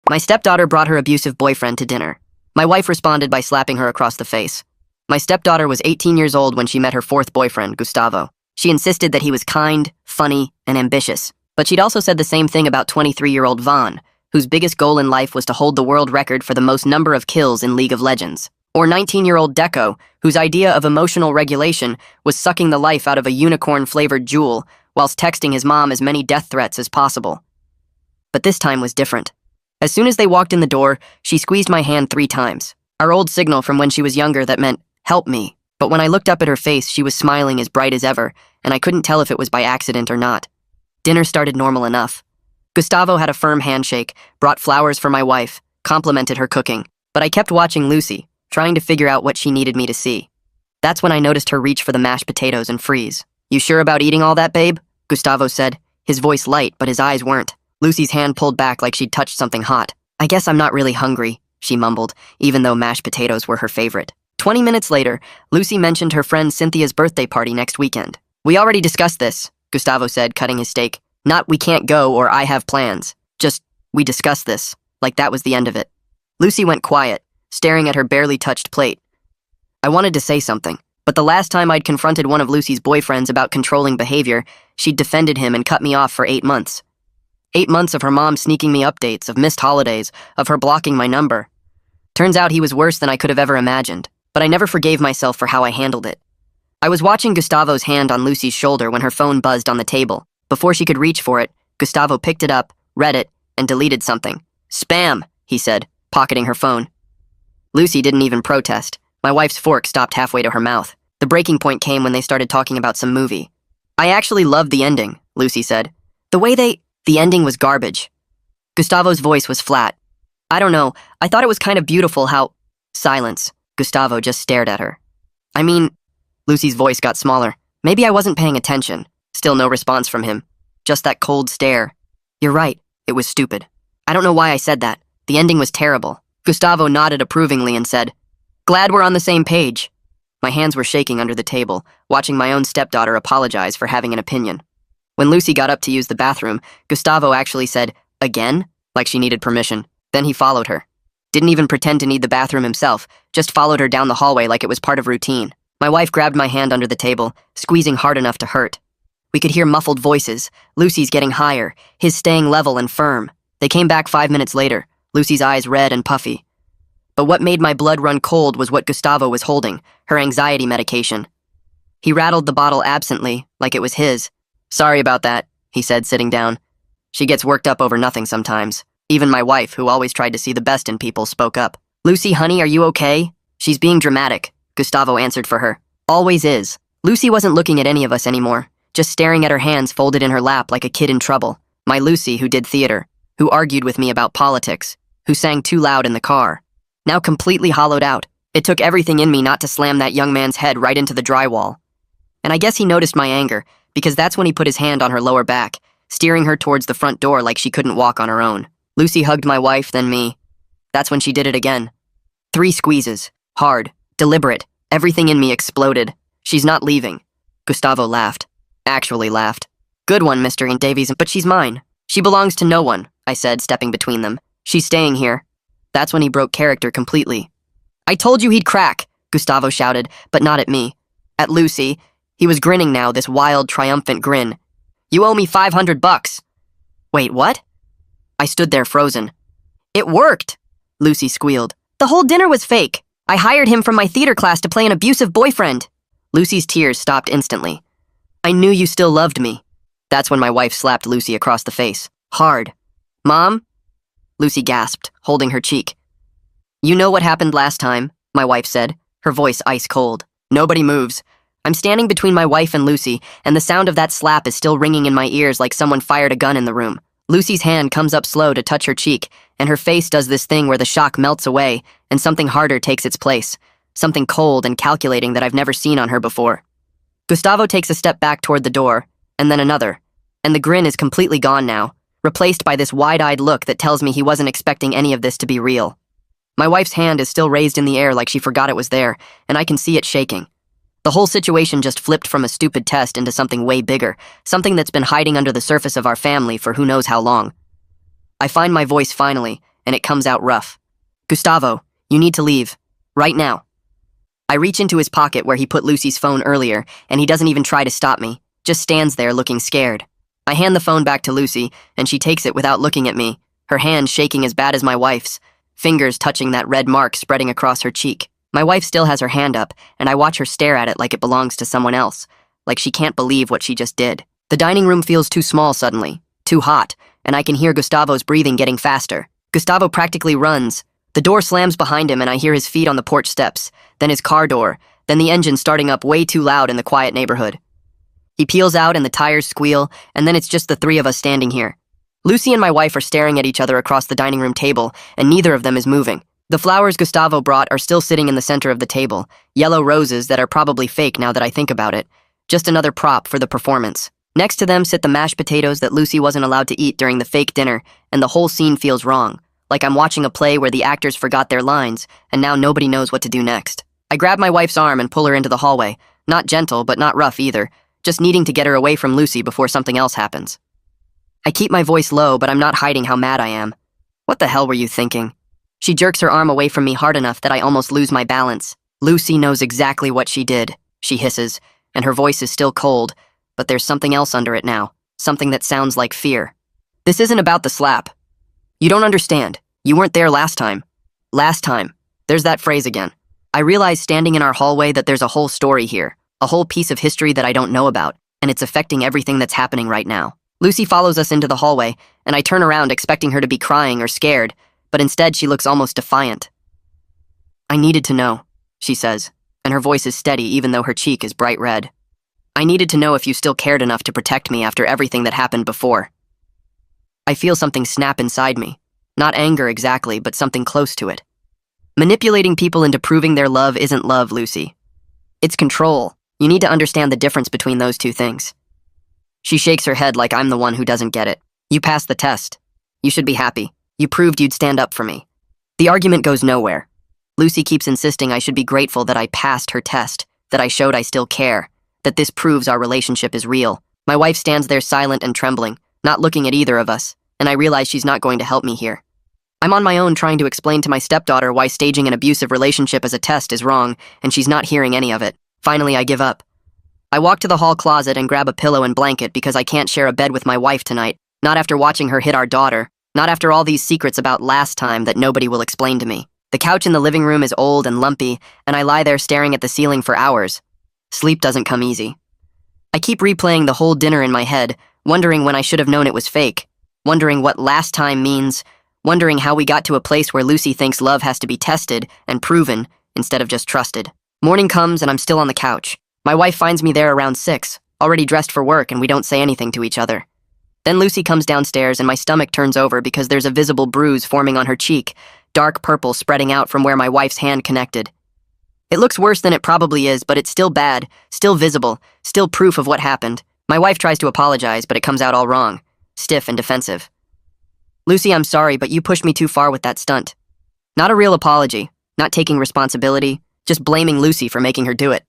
My stepdaughter brought her abusive boyfriend to dinner. My wife responded by slapping her across the face. My stepdaughter was 18 years old when she met her fourth boyfriend, Gustavo. She insisted that he was kind, funny, and ambitious. But she'd also said the same thing about 23-year-old Vaughn, whose biggest goal in life was to hold the world record for the most number of kills in League of Legends. Or 19-year-old Deco, whose idea of emotional regulation was sucking the life out of a unicorn-flavored jewel whilst texting his mom as many death threats as possible. But this time was different. As soon as they walked in the door, she squeezed my hand 3 times, our old signal from when she was younger that meant, "Help me." But when I looked up at her face, she was smiling as bright as ever, and I couldn't tell if it was by accident or not. Dinner started normal enough. Gustavo had a firm handshake, brought flowers for my wife, complimented her cooking, but I kept watching Lucy, trying to figure out what she needed me to see. That's when I noticed her reach for the mashed potatoes and freeze. "You sure about eating all that, babe?" Gustavo said, his voice light, but his eyes weren't. Lucy's hand pulled back like she'd touched something hot. "I guess I'm not really hungry," she mumbled, even though mashed potatoes were her favorite. 20 minutes later, Lucy mentioned her friend Cynthia's birthday party next weekend. "We already discussed this," Gustavo said, cutting his steak. "Not we can't go or I have plans. Just, we discussed this." Like that was the end of it. Lucy went quiet, staring at her barely touched plate. I wanted to say something, but the last time I'd confronted one of Lucy's boyfriends about controlling behavior, she'd defended him and cut me off for 8 months. 8 months of her mom sneaking me updates, of missed holidays, of her blocking my number. Turns out he was worse than I could have ever imagined, but I never forgave myself for how I handled it. I was watching Gustavo's hand on Lucy's shoulder when her phone buzzed on the table. Before she could reach for it, Gustavo picked it up, read it, and deleted something. "Spam," he said, pocketing her phone. Lucy didn't even protest. My wife's fork stopped halfway to her mouth. The breaking point came when they started talking about some movie. "I actually loved the ending," Lucy said. The ending was garbage." Gustavo's voice was flat. "I don't know, I thought it was kind of beautiful how—" Silence. Gustavo just stared at her. "I mean," Lucy's voice got smaller. "Maybe I wasn't paying attention." Still no response from him. Just that cold stare. "You're right, it was stupid. I don't know why I said that. The ending was terrible." Gustavo nodded approvingly and said, "Glad we're on the same page." My hands were shaking under the table, watching my own stepdaughter apologize for having an opinion. When Lucy got up to use the bathroom, Gustavo actually said, "Again?" like she needed permission. Then he followed her. Didn't even pretend to need the bathroom himself, just followed her down the hallway like it was part of routine. My wife grabbed my hand under the table, squeezing hard enough to hurt. We could hear muffled voices, Lucy's getting higher, his staying level and firm. They came back 5 minutes later, Lucy's eyes red and puffy. But what made my blood run cold was what Gustavo was holding, her anxiety medication. He rattled the bottle absently, like it was his. "Sorry about that," he said, sitting down. "She gets worked up over nothing sometimes." Even my wife, who always tried to see the best in people, spoke up. "Lucy, honey, are you okay?" "She's being dramatic," Gustavo answered for her. "Always is." Lucy wasn't looking at any of us anymore, just staring at her hands folded in her lap like a kid in trouble. My Lucy, who did theater, who argued with me about politics, who sang too loud in the car. Now completely hollowed out. It took everything in me not to slam that young man's head right into the drywall. And I guess he noticed my anger, because that's when he put his hand on her lower back, steering her towards the front door like she couldn't walk on her own. Lucy hugged my wife, then me. That's when she did it again. 3 squeezes. Hard. Deliberate. Everything in me exploded. "She's not leaving." Gustavo laughed. Actually laughed. "Good one, Mr. Davies, but she's mine. She belongs to no one," I said, stepping between them. "She's staying here." That's when he broke character completely. "I told you he'd crack," Gustavo shouted, but not at me. At Lucy. He was grinning now, this wild, triumphant grin. "You owe me $500. "Wait, what?" I stood there frozen. "It worked," Lucy squealed. "The whole dinner was fake. I hired him from my theater class to play an abusive boyfriend." Lucy's tears stopped instantly. "I knew you still loved me." That's when my wife slapped Lucy across the face. Hard. "Mom?" Lucy gasped, holding her cheek. "You know what happened last time," my wife said, her voice ice cold. Nobody moves. I'm standing between my wife and Lucy, and the sound of that slap is still ringing in my ears like someone fired a gun in the room. Lucy's hand comes up slow to touch her cheek, and her face does this thing where the shock melts away, and something harder takes its place. Something cold and calculating that I've never seen on her before. Gustavo takes a step back toward the door, and then another, and the grin is completely gone now, replaced by this wide-eyed look that tells me he wasn't expecting any of this to be real. My wife's hand is still raised in the air like she forgot it was there, and I can see it shaking. The whole situation just flipped from a stupid test into something way bigger, something that's been hiding under the surface of our family for who knows how long. I find my voice finally, and it comes out rough. Gustavo, you need to leave. Right now. I reach into his pocket where he put Lucy's phone earlier, and he doesn't even try to stop me, just stands there looking scared. I hand the phone back to Lucy, and she takes it without looking at me, her hand shaking as bad as my wife's, fingers touching that red mark spreading across her cheek. My wife still has her hand up, and I watch her stare at it like it belongs to someone else, like she can't believe what she just did. The dining room feels too small suddenly, too hot, and I can hear Gustavo's breathing getting faster. Gustavo practically runs. The door slams behind him and I hear his feet on the porch steps, then his car door, then the engine starting up way too loud in the quiet neighborhood. He peels out and the tires squeal, and then it's just the three of us standing here. Lucy and my wife are staring at each other across the dining room table, and neither of them is moving. The flowers Gustavo brought are still sitting in the center of the table, yellow roses that are probably fake now that I think about it. Just another prop for the performance. Next to them sit the mashed potatoes that Lucy wasn't allowed to eat during the fake dinner, and the whole scene feels wrong, like I'm watching a play where the actors forgot their lines, and now nobody knows what to do next. I grab my wife's arm and pull her into the hallway, not gentle but not rough either, just needing to get her away from Lucy before something else happens. I keep my voice low, but I'm not hiding how mad I am. What the hell were you thinking? She jerks her arm away from me hard enough that I almost lose my balance. Lucy knows exactly what she did, she hisses, and her voice is still cold, but there's something else under it now, something that sounds like fear. This isn't about the slap. You don't understand. You weren't there last time. Last time. There's that phrase again. I realize standing in our hallway that there's a whole story here, a whole piece of history that I don't know about, and it's affecting everything that's happening right now. Lucy follows us into the hallway, and I turn around expecting her to be crying or scared, but instead she looks almost defiant. I needed to know, she says, and her voice is steady even though her cheek is bright red. I needed to know if you still cared enough to protect me after everything that happened before. I feel something snap inside me. Not anger exactly, but something close to it. Manipulating people into proving their love isn't love, Lucy. It's control. You need to understand the difference between those two things. She shakes her head like I'm the one who doesn't get it. You passed the test. You should be happy. You proved you'd stand up for me. The argument goes nowhere. Lucy keeps insisting I should be grateful that I passed her test, that I showed I still care, that this proves our relationship is real. My wife stands there silent and trembling, not looking at either of us, and I realize she's not going to help me here. I'm on my own trying to explain to my stepdaughter why staging an abusive relationship as a test is wrong, and she's not hearing any of it. Finally, I give up. I walk to the hall closet and grab a pillow and blanket because I can't share a bed with my wife tonight, not after watching her hit our daughter, not after all these secrets about last time that nobody will explain to me. The couch in the living room is old and lumpy, and I lie there staring at the ceiling for hours. Sleep doesn't come easy. I keep replaying the whole dinner in my head, wondering when I should have known it was fake, wondering what last time means, wondering how we got to a place where Lucy thinks love has to be tested and proven instead of just trusted. Morning comes and I'm still on the couch. My wife finds me there around 6, already dressed for work, and we don't say anything to each other. Then Lucy comes downstairs and my stomach turns over because there's a visible bruise forming on her cheek, dark purple spreading out from where my wife's hand connected. It looks worse than it probably is, but it's still bad, still visible, still proof of what happened. My wife tries to apologize, but it comes out all wrong, stiff and defensive. Lucy, I'm sorry, but you pushed me too far with that stunt. Not a real apology, not taking responsibility, just blaming Lucy for making her do it.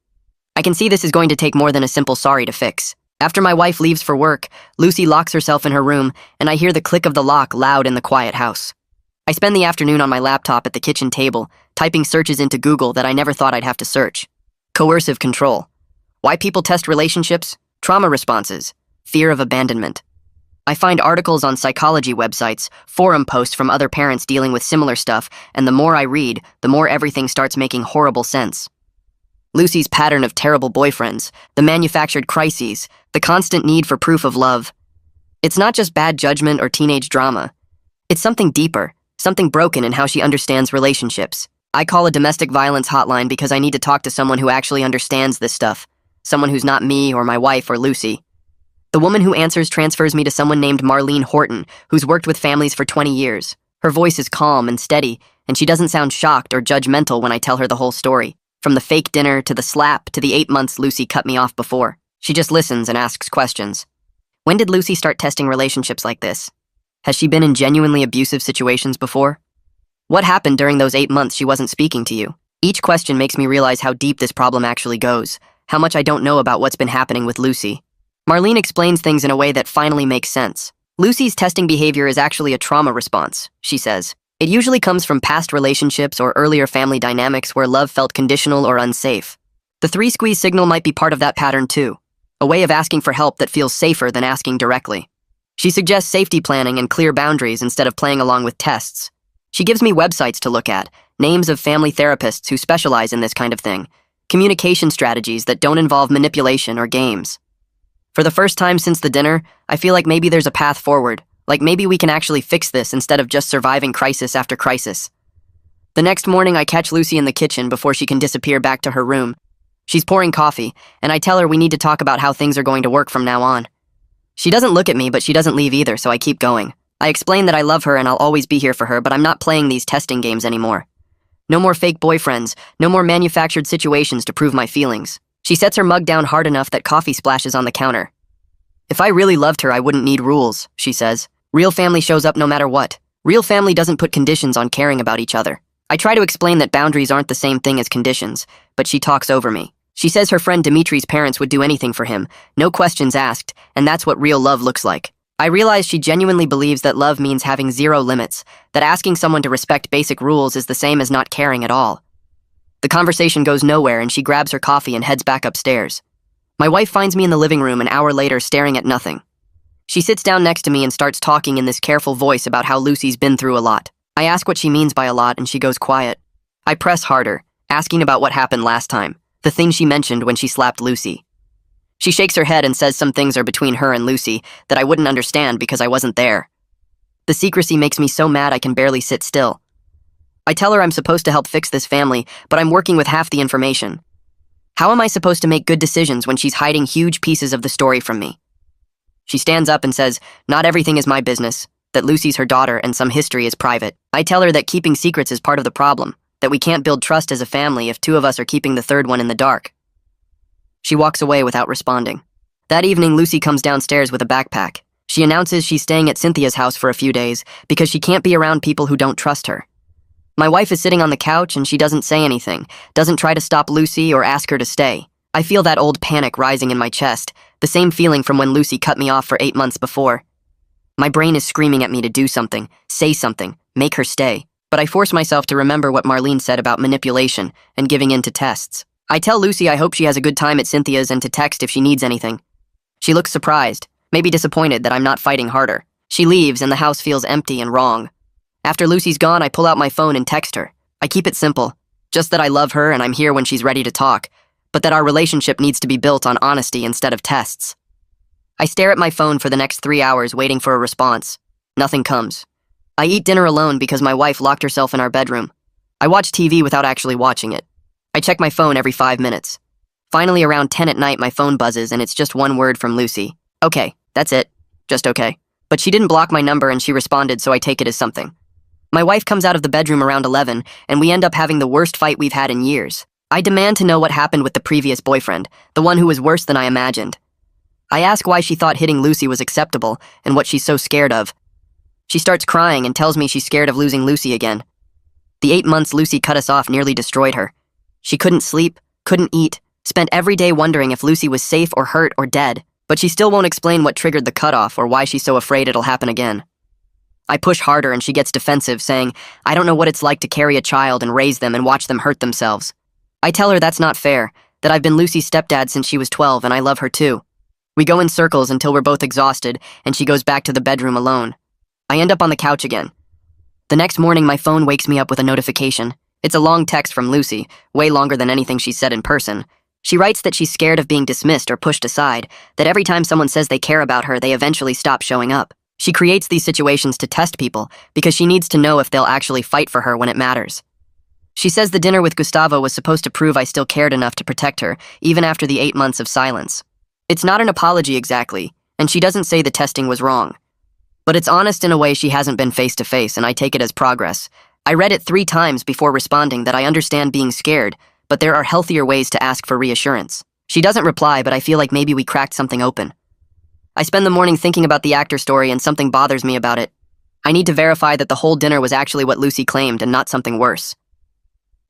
I can see this is going to take more than a simple sorry to fix. After my wife leaves for work, Lucy locks herself in her room, and I hear the click of the lock loud in the quiet house. I spend the afternoon on my laptop at the kitchen table, typing searches into Google that I never thought I'd have to search. Coercive control. Why people test relationships? Trauma responses. Fear of abandonment. I find articles on psychology websites, forum posts from other parents dealing with similar stuff, and the more I read, the more everything starts making horrible sense. Lucy's pattern of terrible boyfriends, the manufactured crises, the constant need for proof of love. It's not just bad judgment or teenage drama. It's something deeper, something broken in how she understands relationships. I call a domestic violence hotline because I need to talk to someone who actually understands this stuff, someone who's not me or my wife or Lucy. The woman who answers transfers me to someone named Marlene Horton, who's worked with families for 20 years. Her voice is calm and steady, and she doesn't sound shocked or judgmental when I tell her the whole story. From the fake dinner to the slap to the 8 months Lucy cut me off before. She just listens and asks questions. When did Lucy start testing relationships like this? Has she been in genuinely abusive situations before? What happened during those 8 months she wasn't speaking to you? Each question makes me realize how deep this problem actually goes, how much I don't know about what's been happening with Lucy. Marlene explains things in a way that finally makes sense. Lucy's testing behavior is actually a trauma response, she says. It usually comes from past relationships or earlier family dynamics where love felt conditional or unsafe. The three-squeeze signal might be part of that pattern too, a way of asking for help that feels safer than asking directly. She suggests safety planning and clear boundaries instead of playing along with tests. She gives me websites to look at, names of family therapists who specialize in this kind of thing, communication strategies that don't involve manipulation or games. For the first time since the dinner, I feel like maybe there's a path forward, like maybe we can actually fix this instead of just surviving crisis after crisis. The next morning, I catch Lucy in the kitchen before she can disappear back to her room. She's pouring coffee, and I tell her we need to talk about how things are going to work from now on. She doesn't look at me, but she doesn't leave either, so I keep going. I explain that I love her and I'll always be here for her, but I'm not playing these testing games anymore. No more fake boyfriends, no more manufactured situations to prove my feelings. She sets her mug down hard enough that coffee splashes on the counter. If I really loved her, I wouldn't need rules, she says. Real family shows up no matter what. Real family doesn't put conditions on caring about each other. I try to explain that boundaries aren't the same thing as conditions, but she talks over me. She says her friend Dimitri's parents would do anything for him, no questions asked, and that's what real love looks like. I realize she genuinely believes that love means having zero limits, that asking someone to respect basic rules is the same as not caring at all. The conversation goes nowhere and she grabs her coffee and heads back upstairs. My wife finds me in the living room an hour later staring at nothing. She sits down next to me and starts talking in this careful voice about how Lucy's been through a lot. I ask what she means by a lot and she goes quiet. I press harder, asking about what happened last time, the thing she mentioned when she slapped Lucy. She shakes her head and says some things are between her and Lucy that I wouldn't understand because I wasn't there. The secrecy makes me so mad I can barely sit still. I tell her I'm supposed to help fix this family, but I'm working with half the information. How am I supposed to make good decisions when she's hiding huge pieces of the story from me? She stands up and says, not everything is my business, that Lucy's her daughter and some history is private. I tell her that keeping secrets is part of the problem, that we can't build trust as a family if two of us are keeping the third one in the dark. She walks away without responding. That evening, Lucy comes downstairs with a backpack. She announces she's staying at Cynthia's house for a few days because she can't be around people who don't trust her. My wife is sitting on the couch and she doesn't say anything, doesn't try to stop Lucy or ask her to stay. I feel that old panic rising in my chest, the same feeling from when Lucy cut me off for 8 months before. My brain is screaming at me to do something, say something, make her stay. But I force myself to remember what Marlene said about manipulation and giving in to tests. I tell Lucy I hope she has a good time at Cynthia's and to text if she needs anything. She looks surprised, maybe disappointed that I'm not fighting harder. She leaves and the house feels empty and wrong. After Lucy's gone, I pull out my phone and text her. I keep it simple, just that I love her and I'm here when she's ready to talk, but that our relationship needs to be built on honesty instead of tests. I stare at my phone for the next 3 hours waiting for a response. Nothing comes. I eat dinner alone because my wife locked herself in our bedroom. I watch TV without actually watching it. I check my phone every 5 minutes. Finally, around 10 at night, my phone buzzes and it's just one word from Lucy. Okay, that's it. Just okay. But she didn't block my number and she responded, so I take it as something. My wife comes out of the bedroom around 11 and we end up having the worst fight we've had in years. I demand to know what happened with the previous boyfriend, the one who was worse than I imagined. I ask why she thought hitting Lucy was acceptable and what she's so scared of. She starts crying and tells me she's scared of losing Lucy again. The 8 months Lucy cut us off nearly destroyed her. She couldn't sleep, couldn't eat, spent every day wondering if Lucy was safe or hurt or dead, but she still won't explain what triggered the cutoff or why she's so afraid it'll happen again. I push harder and she gets defensive, saying, I don't know what it's like to carry a child and raise them and watch them hurt themselves. I tell her that's not fair, that I've been Lucy's stepdad since she was 12 and I love her too. We go in circles until we're both exhausted and she goes back to the bedroom alone. I end up on the couch again. The next morning, my phone wakes me up with a notification. It's a long text from Lucy, way longer than anything she said in person. She writes that she's scared of being dismissed or pushed aside, that every time someone says they care about her, they eventually stop showing up. She creates these situations to test people because she needs to know if they'll actually fight for her when it matters. She says the dinner with Gustavo was supposed to prove I still cared enough to protect her, even after the 8 months of silence. It's not an apology exactly, and she doesn't say the testing was wrong. But it's honest in a way she hasn't been face to face, and I take it as progress. I read it 3 times before responding that I understand being scared, but there are healthier ways to ask for reassurance. She doesn't reply, but I feel like maybe we cracked something open. I spend the morning thinking about the actor story and something bothers me about it. I need to verify that the whole dinner was actually what Lucy claimed and not something worse.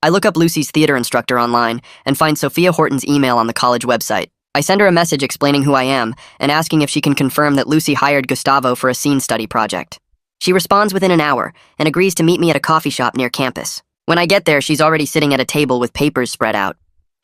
I look up Lucy's theater instructor online and find Sophia Horton's email on the college website. I send her a message explaining who I am and asking if she can confirm that Lucy hired Gustavo for a scene study project. She responds within an hour and agrees to meet me at a coffee shop near campus. When I get there, she's already sitting at a table with papers spread out.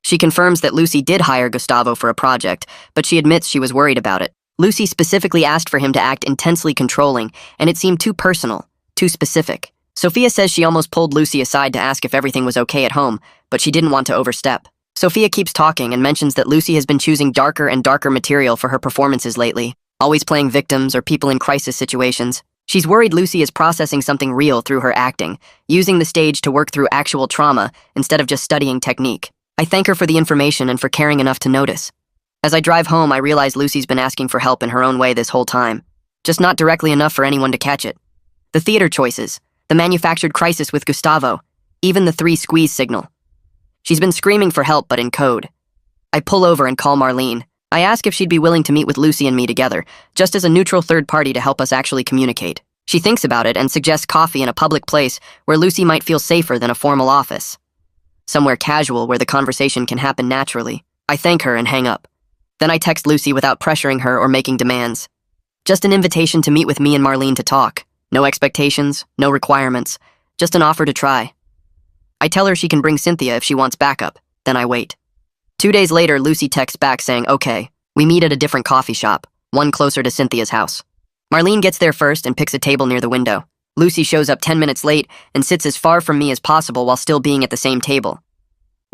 She confirms that Lucy did hire Gustavo for a project, but she admits she was worried about it. Lucy specifically asked for him to act intensely controlling, and it seemed too personal, too specific. Sophia says she almost pulled Lucy aside to ask if everything was okay at home, but she didn't want to overstep. Sophia keeps talking and mentions that Lucy has been choosing darker and darker material for her performances lately, always playing victims or people in crisis situations. She's worried Lucy is processing something real through her acting, using the stage to work through actual trauma instead of just studying technique. I thank her for the information and for caring enough to notice. As I drive home, I realize Lucy's been asking for help in her own way this whole time, just not directly enough for anyone to catch it. The theater choices, the manufactured crisis with Gustavo, even the 3 squeeze signal. She's been screaming for help, but in code. I pull over and call Marlene. I ask if she'd be willing to meet with Lucy and me together, just as a neutral third party to help us actually communicate. She thinks about it and suggests coffee in a public place where Lucy might feel safer than a formal office. Somewhere casual where the conversation can happen naturally. I thank her and hang up. Then I text Lucy without pressuring her or making demands. Just an invitation to meet with me and Marlene to talk. No expectations, no requirements, just an offer to try. I tell her she can bring Cynthia if she wants backup, then I wait. 2 days later, Lucy texts back saying, okay, we meet at a different coffee shop, one closer to Cynthia's house. Marlene gets there first and picks a table near the window. Lucy shows up 10 minutes late and sits as far from me as possible while still being at the same table.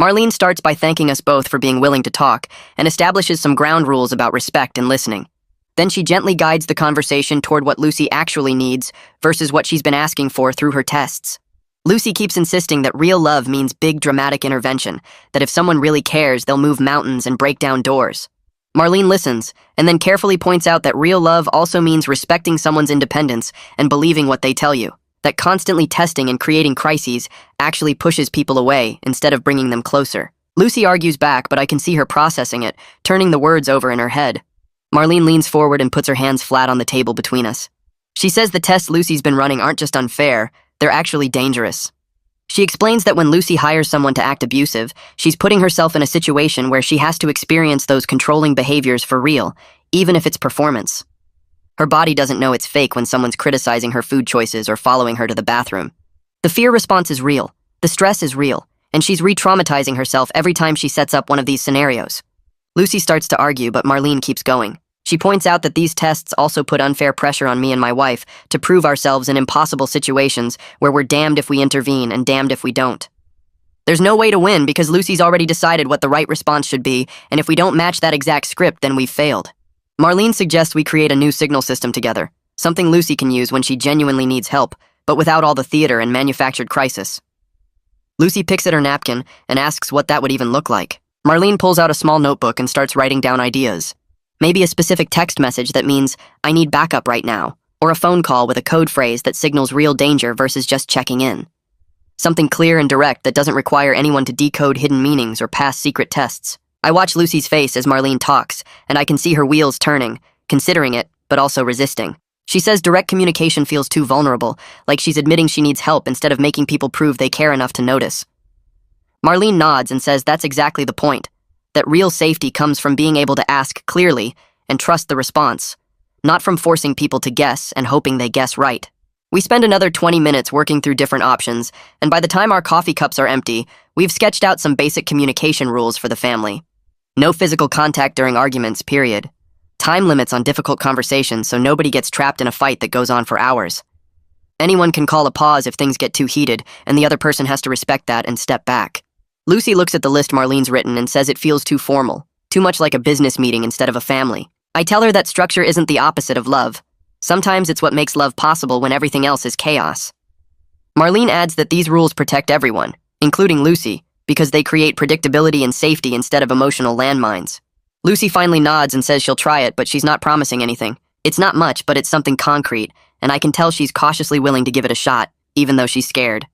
Marlene starts by thanking us both for being willing to talk and establishes some ground rules about respect and listening. Then she gently guides the conversation toward what Lucy actually needs versus what she's been asking for through her tests. Lucy keeps insisting that real love means big dramatic intervention, that if someone really cares, they'll move mountains and break down doors. Marlene listens, and then carefully points out that real love also means respecting someone's independence and believing what they tell you, that constantly testing and creating crises actually pushes people away instead of bringing them closer. Lucy argues back, but I can see her processing it, turning the words over in her head. Marlene leans forward and puts her hands flat on the table between us. She says the tests Lucy's been running aren't just unfair, they're actually dangerous. She explains that when Lucy hires someone to act abusive, she's putting herself in a situation where she has to experience those controlling behaviors for real, even if it's performance. Her body doesn't know it's fake when someone's criticizing her food choices or following her to the bathroom. The fear response is real, the stress is real, and she's re-traumatizing herself every time she sets up one of these scenarios. Lucy starts to argue, but Marlene keeps going. She points out that these tests also put unfair pressure on me and my wife to prove ourselves in impossible situations where we're damned if we intervene and damned if we don't. There's no way to win because Lucy's already decided what the right response should be, and if we don't match that exact script, then we've failed. Marlene suggests we create a new signal system together, something Lucy can use when she genuinely needs help, but without all the theater and manufactured crisis. Lucy picks at her napkin and asks what that would even look like. Marlene pulls out a small notebook and starts writing down ideas. Maybe a specific text message that means, I need backup right now, or a phone call with a code phrase that signals real danger versus just checking in. Something clear and direct that doesn't require anyone to decode hidden meanings or pass secret tests. I watch Lucy's face as Marlene talks, and I can see her wheels turning, considering it, but also resisting. She says direct communication feels too vulnerable, like she's admitting she needs help instead of making people prove they care enough to notice. Marlene nods and says that's exactly the point. That real safety comes from being able to ask clearly and trust the response, not from forcing people to guess and hoping they guess right. We spend another 20 minutes working through different options, and by the time our coffee cups are empty, we've sketched out some basic communication rules for the family. No physical contact during arguments, period. Time limits on difficult conversations so nobody gets trapped in a fight that goes on for hours. Anyone can call a pause if things get too heated, and the other person has to respect that and step back. Lucy looks at the list Marlene's written and says it feels too formal, too much like a business meeting instead of a family. I tell her that structure isn't the opposite of love. Sometimes it's what makes love possible when everything else is chaos. Marlene adds that these rules protect everyone, including Lucy, because they create predictability and safety instead of emotional landmines. Lucy finally nods and says she'll try it, but she's not promising anything. It's not much, but it's something concrete, and I can tell she's cautiously willing to give it a shot, even though she's scared.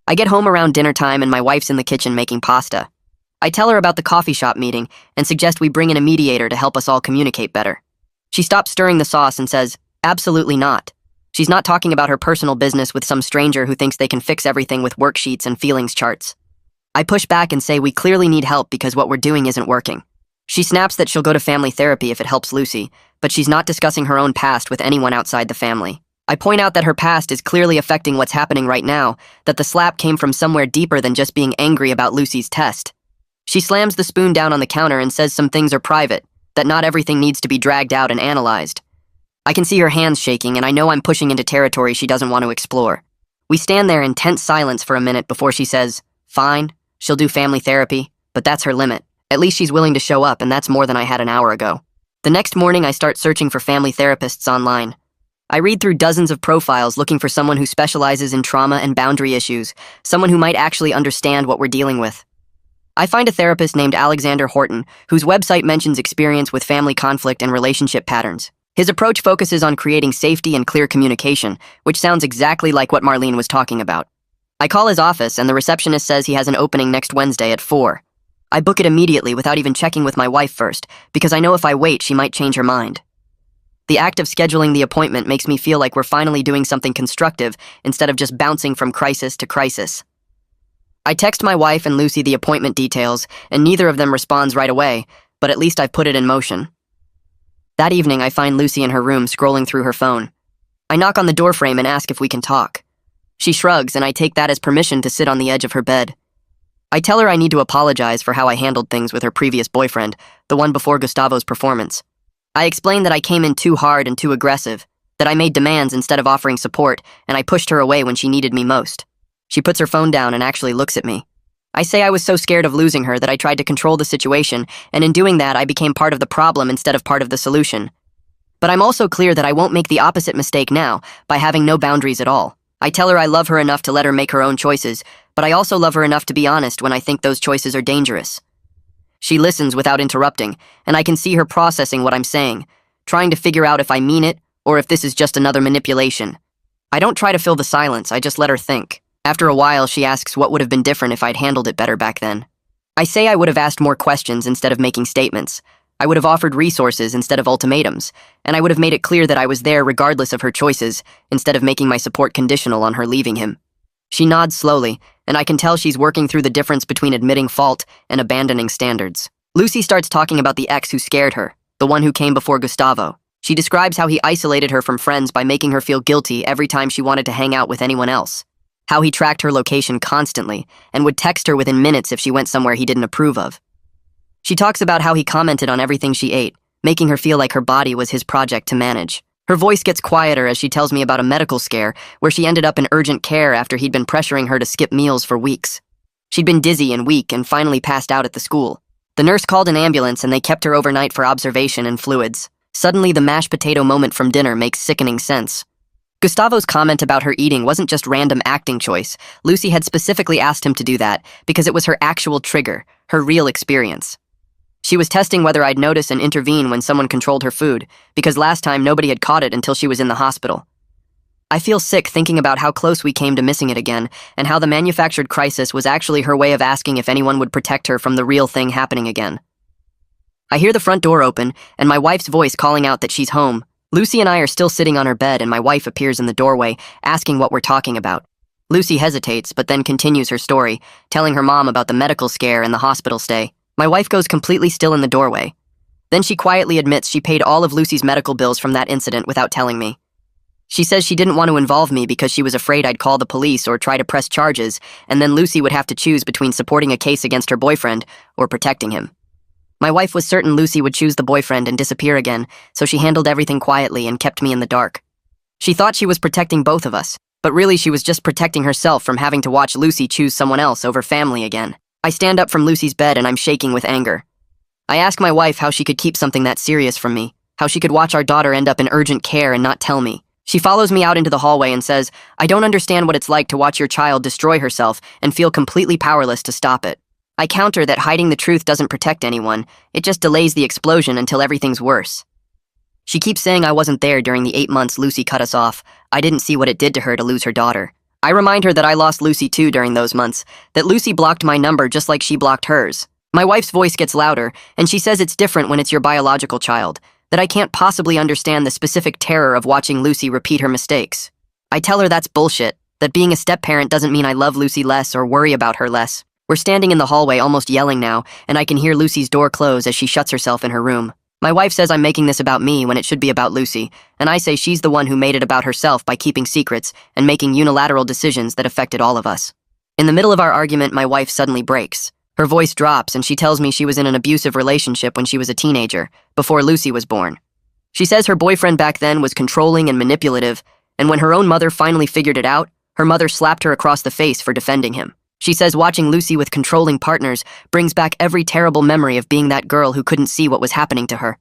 I get home around dinner time and my wife's in the kitchen making pasta. I tell her about the coffee shop meeting and suggest we bring in a mediator to help us all communicate better. She stops stirring the sauce and says, absolutely not. She's not talking about her personal business with some stranger who thinks they can fix everything with worksheets and feelings charts. I push back and say we clearly need help because what we're doing isn't working. She snaps that she'll go to family therapy if it helps Lucy, but she's not discussing her own past with anyone outside the family. I point out that her past is clearly affecting what's happening right now, that the slap came from somewhere deeper than just being angry about Lucy's test. She slams the spoon down on the counter and says some things are private, that not everything needs to be dragged out and analyzed. I can see her hands shaking, and I know I'm pushing into territory she doesn't want to explore. We stand there in tense silence for a minute before she says, "Fine, she'll do family therapy, but that's her limit. At least she's willing to show up, and that's more than I had an hour ago." The next morning, I start searching for family therapists online. I read through dozens of profiles looking for someone who specializes in trauma and boundary issues, someone who might actually understand what we're dealing with. I find a therapist named Alexander Horton, whose website mentions experience with family conflict and relationship patterns. His approach focuses on creating safety and clear communication, which sounds exactly like what Marlene was talking about. I call his office, and the receptionist says he has an opening next Wednesday at 4. I book it immediately without even checking with my wife first, because I know if I wait, she might change her mind. The act of scheduling the appointment makes me feel like we're finally doing something constructive instead of just bouncing from crisis to crisis. I text my wife and Lucy the appointment details, and neither of them responds right away, but at least I've put it in motion. That evening, I find Lucy in her room scrolling through her phone. I knock on the doorframe and ask if we can talk. She shrugs, and I take that as permission to sit on the edge of her bed. I tell her I need to apologize for how I handled things with her previous boyfriend, the one before Gustavo's performance. I explain that I came in too hard and too aggressive, that I made demands instead of offering support, and I pushed her away when she needed me most. She puts her phone down and actually looks at me. I say I was so scared of losing her that I tried to control the situation, and in doing that, I became part of the problem instead of part of the solution. But I'm also clear that I won't make the opposite mistake now, by having no boundaries at all. I tell her I love her enough to let her make her own choices, but I also love her enough to be honest when I think those choices are dangerous. She listens without interrupting, and I can see her processing what I'm saying, trying to figure out if I mean it or if this is just another manipulation. I don't try to fill the silence, I just let her think. After a while, she asks what would have been different if I'd handled it better back then. I say I would have asked more questions instead of making statements. I would have offered resources instead of ultimatums, and I would have made it clear that I was there regardless of her choices, instead of making my support conditional on her leaving him. She nods slowly, and I can tell she's working through the difference between admitting fault and abandoning standards. Lucy starts talking about the ex who scared her, the one who came before Gustavo. She describes how he isolated her from friends by making her feel guilty every time she wanted to hang out with anyone else. How he tracked her location constantly, and would text her within minutes if she went somewhere he didn't approve of. She talks about how he commented on everything she ate, making her feel like her body was his project to manage. Her voice gets quieter as she tells me about a medical scare where she ended up in urgent care after he'd been pressuring her to skip meals for weeks. She'd been dizzy and weak and finally passed out at the school. The nurse called an ambulance and they kept her overnight for observation and fluids. Suddenly, the mashed potato moment from dinner makes sickening sense. Gustavo's comment about her eating wasn't just random acting choice. Lucy had specifically asked him to do that because it was her actual trigger, her real experience. She was testing whether I'd notice and intervene when someone controlled her food, because last time nobody had caught it until she was in the hospital. I feel sick thinking about how close we came to missing it again, and how the manufactured crisis was actually her way of asking if anyone would protect her from the real thing happening again. I hear the front door open, and my wife's voice calling out that she's home. Lucy and I are still sitting on her bed, and my wife appears in the doorway, asking what we're talking about. Lucy hesitates, but then continues her story, telling her mom about the medical scare and the hospital stay. My wife goes completely still in the doorway. Then she quietly admits she paid all of Lucy's medical bills from that incident without telling me. She says she didn't want to involve me because she was afraid I'd call the police or try to press charges, and then Lucy would have to choose between supporting a case against her boyfriend or protecting him. My wife was certain Lucy would choose the boyfriend and disappear again, so she handled everything quietly and kept me in the dark. She thought she was protecting both of us, but really she was just protecting herself from having to watch Lucy choose someone else over family again. I stand up from Lucy's bed and I'm shaking with anger. I ask my wife how she could keep something that serious from me, how she could watch our daughter end up in urgent care and not tell me. She follows me out into the hallway and says, "I don't understand what it's like to watch your child destroy herself and feel completely powerless to stop it." I counter that hiding the truth doesn't protect anyone, it just delays the explosion until everything's worse. She keeps saying I wasn't there during the 8 months Lucy cut us off. I didn't see what it did to her to lose her daughter. I remind her that I lost Lucy too during those months, that Lucy blocked my number just like she blocked hers. My wife's voice gets louder, and she says it's different when it's your biological child, that I can't possibly understand the specific terror of watching Lucy repeat her mistakes. I tell her that's bullshit, that being a step-parent doesn't mean I love Lucy less or worry about her less. We're standing in the hallway almost yelling now, and I can hear Lucy's door close as she shuts herself in her room. My wife says I'm making this about me when it should be about Lucy, and I say she's the one who made it about herself by keeping secrets and making unilateral decisions that affected all of us. In the middle of our argument, my wife suddenly breaks. Her voice drops and she tells me she was in an abusive relationship when she was a teenager, before Lucy was born. She says her boyfriend back then was controlling and manipulative, and when her own mother finally figured it out, her mother slapped her across the face for defending him. She says watching Lucy with controlling partners brings back every terrible memory of being that girl who couldn't see what was happening to her.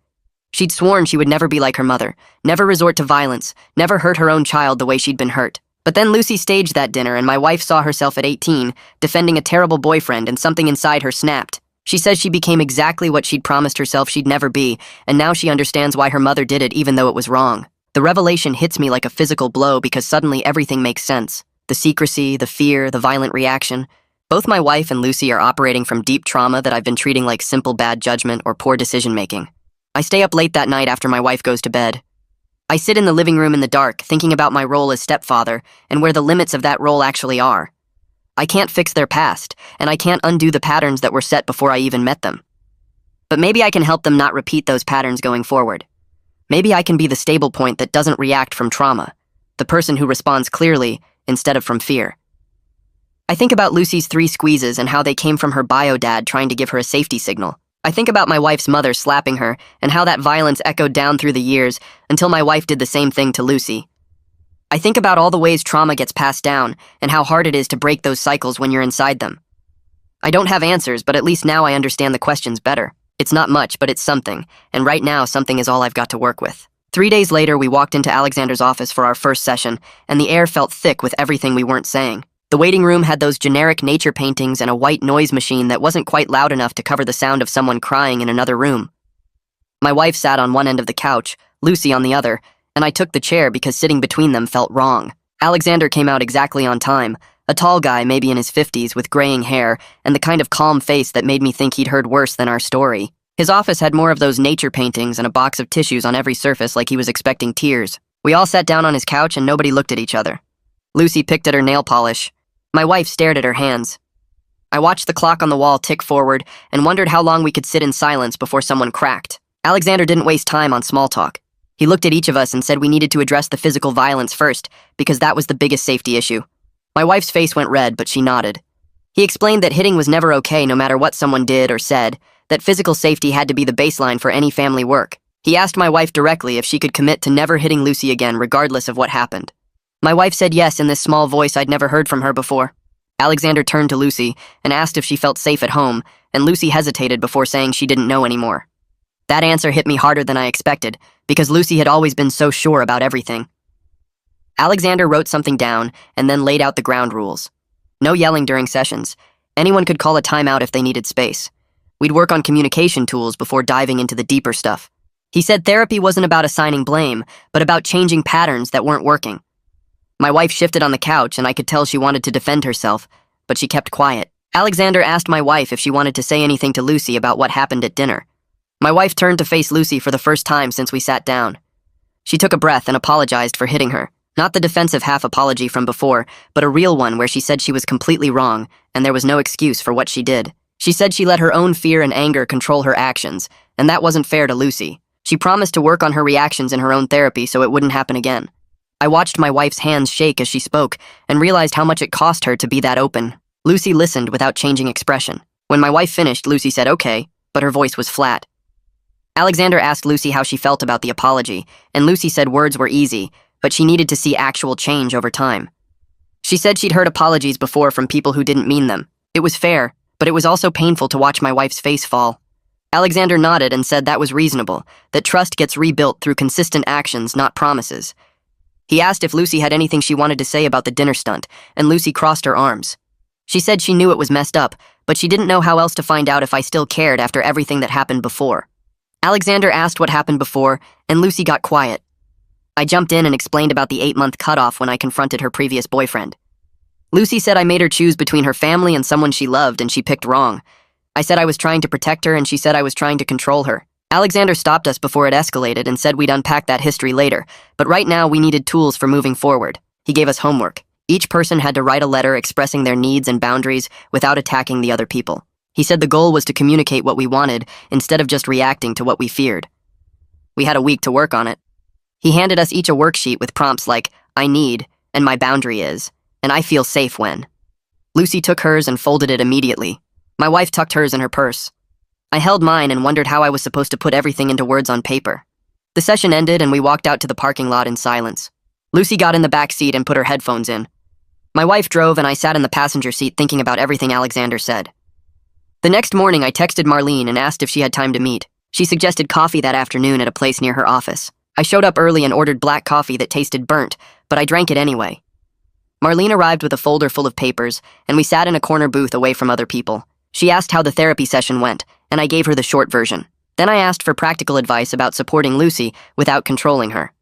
She'd sworn she would never be like her mother, never resort to violence, never hurt her own child the way she'd been hurt. But then Lucy staged that dinner and my wife saw herself at 18, defending a terrible boyfriend, and something inside her snapped. She says she became exactly what she'd promised herself she'd never be, and now she understands why her mother did it even though it was wrong. The revelation hits me like a physical blow because suddenly everything makes sense. The secrecy, the fear, the violent reaction. Both my wife and Lucy are operating from deep trauma that I've been treating like simple bad judgment or poor decision-making. I stay up late that night after my wife goes to bed. I sit in the living room in the dark, thinking about my role as stepfather and where the limits of that role actually are. I can't fix their past, and I can't undo the patterns that were set before I even met them. But maybe I can help them not repeat those patterns going forward. Maybe I can be the stable point that doesn't react from trauma, the person who responds clearly instead of from fear. I think about Lucy's 3 squeezes and how they came from her bio dad trying to give her a safety signal. I think about my wife's mother slapping her and how that violence echoed down through the years until my wife did the same thing to Lucy. I think about all the ways trauma gets passed down and how hard it is to break those cycles when you're inside them. I don't have answers, but at least now I understand the questions better. It's not much, but it's something, and right now something is all I've got to work with. 3 days later, we walked into Alexander's office for our first session, and the air felt thick with everything we weren't saying. The waiting room had those generic nature paintings and a white noise machine that wasn't quite loud enough to cover the sound of someone crying in another room. My wife sat on one end of the couch, Lucy on the other, and I took the chair because sitting between them felt wrong. Alexander came out exactly on time, a tall guy maybe in his 50s with graying hair and the kind of calm face that made me think he'd heard worse than our story. His office had more of those nature paintings and a box of tissues on every surface like he was expecting tears. We all sat down on his couch and nobody looked at each other. Lucy picked at her nail polish. My wife stared at her hands. I watched the clock on the wall tick forward and wondered how long we could sit in silence before someone cracked. Alexander didn't waste time on small talk. He looked at each of us and said we needed to address the physical violence first because that was the biggest safety issue. My wife's face went red, but she nodded. He explained that hitting was never okay no matter what someone did or said, that physical safety had to be the baseline for any family work. He asked my wife directly if she could commit to never hitting Lucy again regardless of what happened. My wife said yes in this small voice I'd never heard from her before. Alexander turned to Lucy and asked if she felt safe at home, and Lucy hesitated before saying she didn't know anymore. That answer hit me harder than I expected, because Lucy had always been so sure about everything. Alexander wrote something down and then laid out the ground rules. No yelling during sessions. Anyone could call a timeout if they needed space. We'd work on communication tools before diving into the deeper stuff. He said therapy wasn't about assigning blame, but about changing patterns that weren't working. My wife shifted on the couch and I could tell she wanted to defend herself, but she kept quiet. Alexander asked my wife if she wanted to say anything to Lucy about what happened at dinner. My wife turned to face Lucy for the first time since we sat down. She took a breath and apologized for hitting her. Not the defensive half apology from before, but a real one where she said she was completely wrong and there was no excuse for what she did. She said she let her own fear and anger control her actions, and that wasn't fair to Lucy. She promised to work on her reactions in her own therapy so it wouldn't happen again. I watched my wife's hands shake as she spoke and realized how much it cost her to be that open. Lucy listened without changing expression. When my wife finished, Lucy said okay, but her voice was flat. Alexander asked Lucy how she felt about the apology, and Lucy said words were easy, but she needed to see actual change over time. She said she'd heard apologies before from people who didn't mean them. It was fair, but it was also painful to watch my wife's face fall. Alexander nodded and said that was reasonable, that trust gets rebuilt through consistent actions, not promises. He asked if Lucy had anything she wanted to say about the dinner stunt, and Lucy crossed her arms. She said she knew it was messed up, but she didn't know how else to find out if I still cared after everything that happened before. Alexander asked what happened before, and Lucy got quiet. I jumped in and explained about the 8-month cutoff when I confronted her previous boyfriend. Lucy said I made her choose between her family and someone she loved, and she picked wrong. I said I was trying to protect her, and she said I was trying to control her. Alexander stopped us before it escalated and said we'd unpack that history later, but right now we needed tools for moving forward. He gave us homework. Each person had to write a letter expressing their needs and boundaries without attacking the other people. He said the goal was to communicate what we wanted instead of just reacting to what we feared. We had a week to work on it. He handed us each a worksheet with prompts like, I need, and my boundary is, and I feel safe when. Lucy took hers and folded it immediately. My wife tucked hers in her purse. I held mine and wondered how I was supposed to put everything into words on paper. The session ended and we walked out to the parking lot in silence. Lucy got in the back seat and put her headphones in. My wife drove and I sat in the passenger seat thinking about everything Alexander said. The next morning I texted Marlene and asked if she had time to meet. She suggested coffee that afternoon at a place near her office. I showed up early and ordered black coffee that tasted burnt, but I drank it anyway. Marlene arrived with a folder full of papers, and we sat in a corner booth away from other people. She asked how the therapy session went, and I gave her the short version. Then I asked for practical advice about supporting Lucy without controlling her.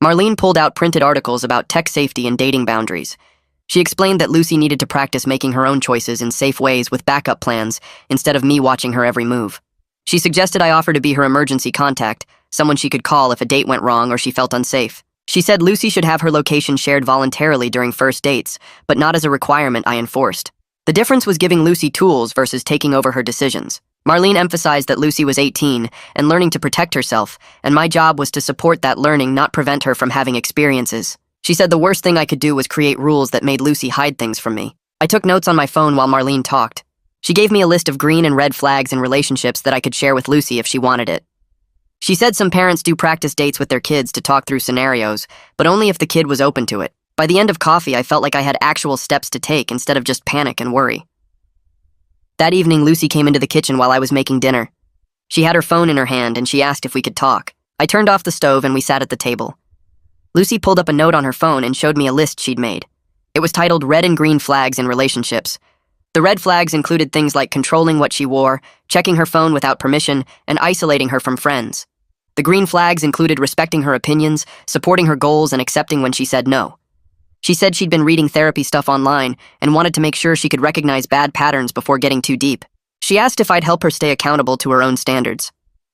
Marlene pulled out printed articles about tech safety and dating boundaries. She explained that Lucy needed to practice making her own choices in safe ways with backup plans instead of me watching her every move. She suggested I offer to be her emergency contact, someone she could call if a date went wrong or she felt unsafe. She said Lucy should have her location shared voluntarily during first dates, but not as a requirement I enforced. The difference was giving Lucy tools versus taking over her decisions. Marlene emphasized that Lucy was 18 and learning to protect herself, and my job was to support that learning, not prevent her from having experiences. She said the worst thing I could do was create rules that made Lucy hide things from me. I took notes on my phone while Marlene talked. She gave me a list of green and red flags in relationships that I could share with Lucy if she wanted it. She said some parents do practice dates with their kids to talk through scenarios, but only if the kid was open to it. By the end of coffee, I felt like I had actual steps to take instead of just panic and worry. That evening, Lucy came into the kitchen while I was making dinner. She had her phone in her hand and she asked if we could talk. I turned off the stove and we sat at the table. Lucy pulled up a note on her phone and showed me a list she'd made. It was titled Red and Green Flags in Relationships. The red flags included things like controlling what she wore, checking her phone without permission, and isolating her from friends. The green flags included respecting her opinions, supporting her goals, and accepting when she said no. She said she'd been reading therapy stuff online and wanted to make sure she could recognize bad patterns before getting too deep. She asked if I'd help her stay accountable to her own standards.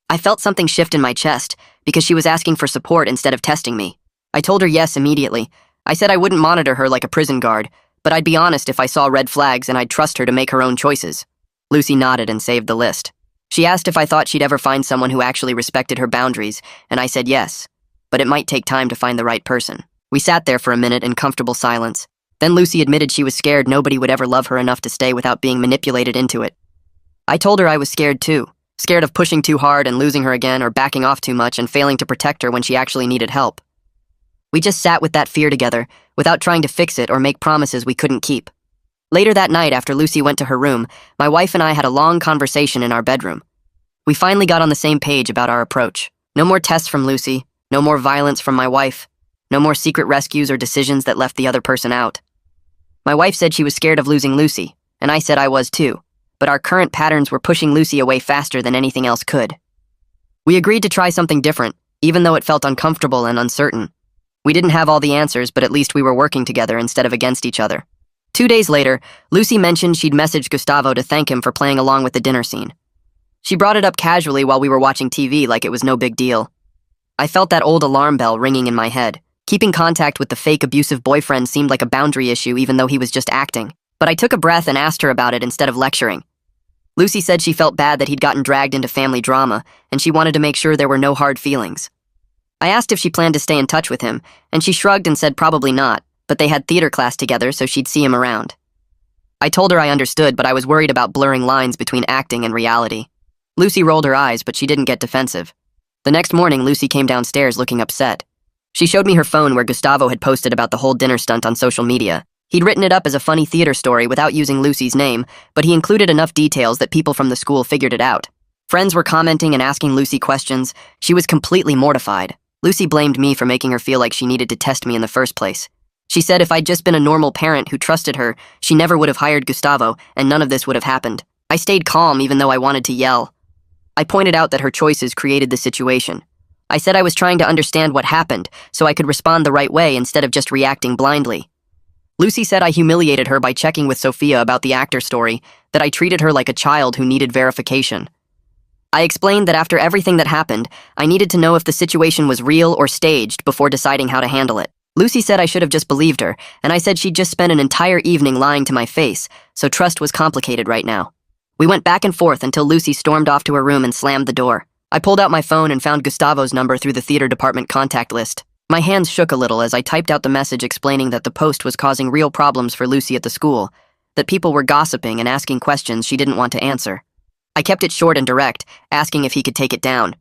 I felt something shift in my chest because she was asking for support instead of testing me. I told her yes immediately. I said I wouldn't monitor her like a prison guard, but I'd be honest if I saw red flags and I'd trust her to make her own choices. Lucy nodded and saved the list. She asked if I thought she'd ever find someone who actually respected her boundaries, and I said yes, but it might take time to find the right person. We sat there for a minute in comfortable silence. Then Lucy admitted she was scared nobody would ever love her enough to stay without being manipulated into it. I told her I was scared too, scared of pushing too hard and losing her again or backing off too much and failing to protect her when she actually needed help. We just sat with that fear together, without trying to fix it or make promises we couldn't keep. Later that night, after Lucy went to her room, my wife and I had a long conversation in our bedroom. We finally got on the same page about our approach. No more tests from Lucy, no more violence from my wife, no more secret rescues or decisions that left the other person out. My wife said she was scared of losing Lucy, and I said I was too, but our current patterns were pushing Lucy away faster than anything else could. We agreed to try something different, even though it felt uncomfortable and uncertain. We didn't have all the answers, but at least we were working together instead of against each other. 2 days later, Lucy mentioned she'd messaged Gustavo to thank him for playing along with the dinner scene. She brought it up casually while we were watching TV like it was no big deal. I felt that old alarm bell ringing in my head. Keeping contact with the fake abusive boyfriend seemed like a boundary issue even though he was just acting. But I took a breath and asked her about it instead of lecturing. Lucy said she felt bad that he'd gotten dragged into family drama, and she wanted to make sure there were no hard feelings. I asked if she planned to stay in touch with him, and she shrugged and said probably not, but they had theater class together so she'd see him around. I told her I understood, but I was worried about blurring lines between acting and reality. Lucy rolled her eyes, but she didn't get defensive. The next morning, Lucy came downstairs looking upset. She showed me her phone where Gustavo had posted about the whole dinner stunt on social media. He'd written it up as a funny theater story without using Lucy's name, but he included enough details that people from the school figured it out. Friends were commenting and asking Lucy questions. She was completely mortified. Lucy blamed me for making her feel like she needed to test me in the first place. She said if I'd just been a normal parent who trusted her, she never would have hired Gustavo, and none of this would have happened. I stayed calm even though I wanted to yell. I pointed out that her choices created the situation. I said I was trying to understand what happened, so I could respond the right way instead of just reacting blindly. Lucy said I humiliated her by checking with Sophia about the actor story, that I treated her like a child who needed verification. I explained that after everything that happened, I needed to know if the situation was real or staged before deciding how to handle it. Lucy said I should have just believed her, and I said she'd just spent an entire evening lying to my face, so trust was complicated right now. We went back and forth until Lucy stormed off to her room and slammed the door. I pulled out my phone and found Gustavo's number through the theater department contact list. My hands shook a little as I typed out the message explaining that the post was causing real problems for Lucy at the school, that people were gossiping and asking questions she didn't want to answer. I kept it short and direct, asking if he could take it down.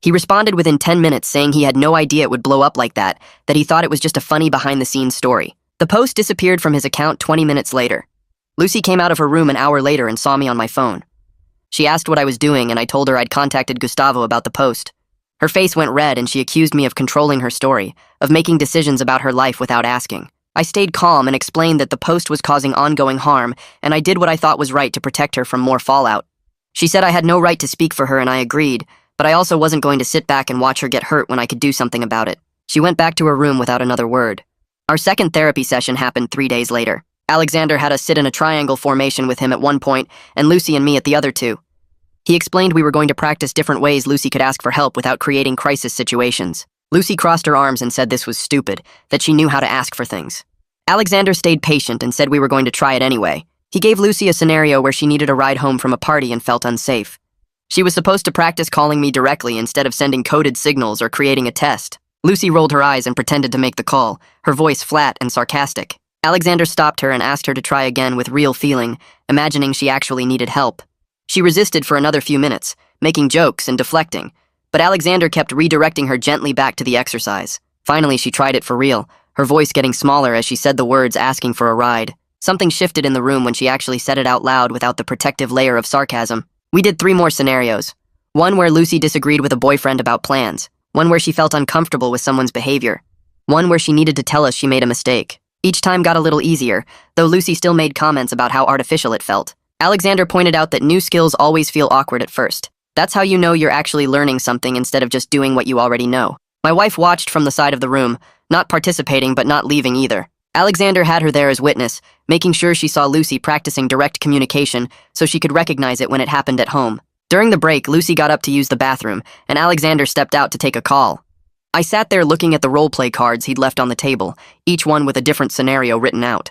He responded within 10 minutes saying he had no idea it would blow up like that he thought it was just a funny behind-the-scenes story. The post disappeared from his account 20 minutes later. Lucy came out of her room an hour later and saw me on my phone. She asked what I was doing, and I told her I'd contacted Gustavo about the post. Her face went red and she accused me of controlling her story, of making decisions about her life without asking. I stayed calm and explained that the post was causing ongoing harm, and I did what I thought was right to protect her from more fallout. She said I had no right to speak for her, and I agreed, but I also wasn't going to sit back and watch her get hurt when I could do something about it. She went back to her room without another word. Our second therapy session happened 3 days later. Alexander had us sit in a triangle formation with him at one point, and Lucy and me at the other two. He explained we were going to practice different ways Lucy could ask for help without creating crisis situations. Lucy crossed her arms and said this was stupid, that she knew how to ask for things. Alexander stayed patient and said we were going to try it anyway. He gave Lucy a scenario where she needed a ride home from a party and felt unsafe. She was supposed to practice calling me directly instead of sending coded signals or creating a test. Lucy rolled her eyes and pretended to make the call, her voice flat and sarcastic. Alexander stopped her and asked her to try again with real feeling, imagining she actually needed help. She resisted for another few minutes, making jokes and deflecting, but Alexander kept redirecting her gently back to the exercise. Finally, she tried it for real, her voice getting smaller as she said the words asking for a ride. Something shifted in the room when she actually said it out loud without the protective layer of sarcasm. We did 3 more scenarios. One where Lucy disagreed with a boyfriend about plans. One where she felt uncomfortable with someone's behavior. One where she needed to tell us she made a mistake. Each time got a little easier, though Lucy still made comments about how artificial it felt. Alexander pointed out that new skills always feel awkward at first. That's how you know you're actually learning something instead of just doing what you already know. My wife watched from the side of the room, not participating but not leaving either. Alexander had her there as witness, making sure she saw Lucy practicing direct communication so she could recognize it when it happened at home. During the break, Lucy got up to use the bathroom, and Alexander stepped out to take a call. I sat there looking at the role-play cards he'd left on the table, each one with a different scenario written out.